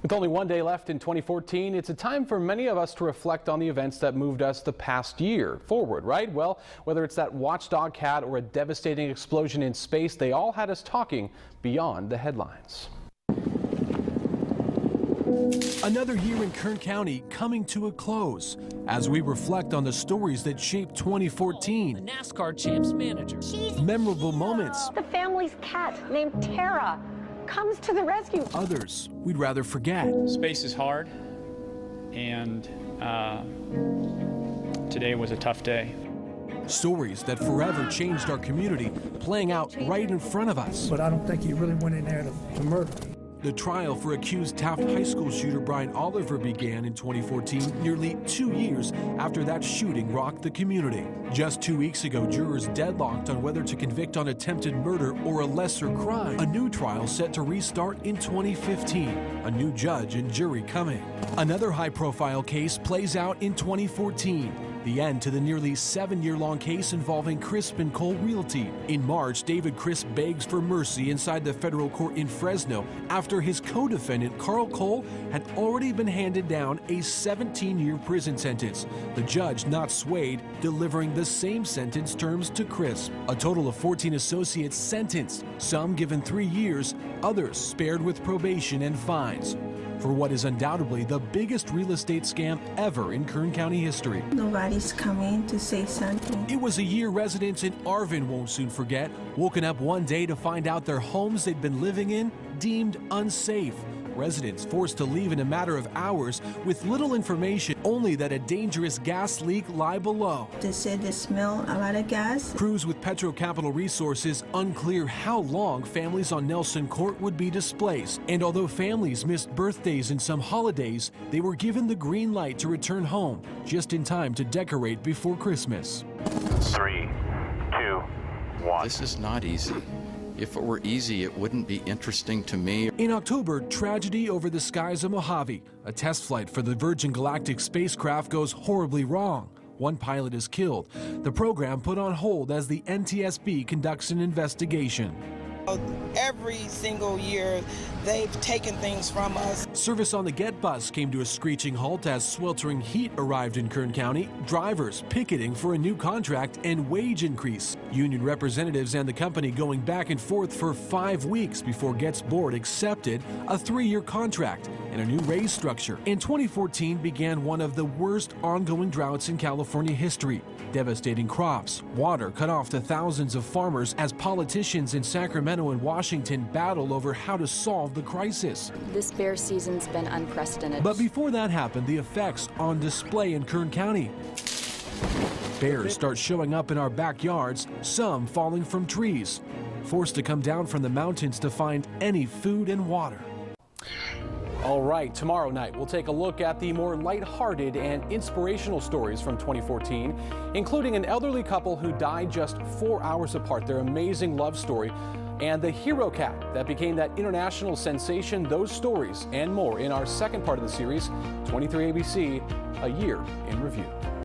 With only one day left in 2014, it's a time for many of us to reflect on the events that moved us the past year forward, right? Well, whether it's that watchdog cat or a devastating explosion in space, they all had us talking beyond the headlines. Another year in Kern County coming to a close as we reflect on the stories that shaped 2014. The NASCAR champ's manager. Memorable moments. The family's cat named Tara comes to the rescue. Others we'd rather forget. Space is hard, and today was a tough day. Stories that forever changed our community playing out right in front of us. But I don't think he really went in there to murder. The trial for accused Taft High School shooter Brian Oliver began in 2014, nearly 2 years after that shooting rocked the community. Just 2 weeks ago, jurors deadlocked on whether to convict on attempted murder or a lesser crime. A new trial set to restart in 2015. A new judge and jury coming. Another high-profile case plays out in 2014. The end to the nearly 7-year-long case involving Crisp and Cole Realty. In March, David Crisp begs for mercy inside the federal court in Fresno after his co-defendant, Carl Cole, had already been handed down a 17-year prison sentence. The judge, not swayed, delivering the same sentence terms to Crisp. A total of 14 associates sentenced, some given 3 years, others spared with probation and fines, for what is undoubtedly the biggest real estate scam ever in Kern County history. Nobody's coming to say something. It was a year residents in Arvin won't soon forget, woken up one day to find out their homes they'd been living in deemed unsafe. Residents forced to leave in a matter of hours with little information, only that a dangerous gas leak lie below. They said they smell a lot of gas. Crews with Petro Capital Resources unclear how long families on Nelson Court would be displaced. And although families missed birthdays and some holidays, they were given the green light to return home just in time to decorate before Christmas. 3, 2, 1. This is not easy. If it were easy, it wouldn't be interesting to me. In October, tragedy over the skies of Mojave. A test flight for the Virgin Galactic spacecraft goes horribly wrong. One pilot is killed. The program put on hold as the NTSB conducts an investigation. Every single year, they've taken things from us. Service on the Get bus came to a screeching halt as sweltering heat arrived in Kern County. Drivers picketing for a new contract and wage increase. Union representatives and the company going back and forth for 5 weeks before Get's board accepted a 3-year contract and a new raise structure. In 2014 began one of the worst ongoing droughts in California history. Devastating crops, water cut off to thousands of farmers as politicians in Sacramento and Washington battle over how to solve the crisis. This bear season's been unprecedented. But before that happened, the effects on display in Kern County. Bears start showing up in our backyards, some falling from trees, forced to come down from the mountains to find any food and water. All right, tomorrow night we'll take a look at the more lighthearted and inspirational stories from 2014, including an elderly couple who died just 4 hours apart, their amazing love story, and the hero cat that became that international sensation. Those stories and more in our second part of the series, 23 ABC, A Year in Review.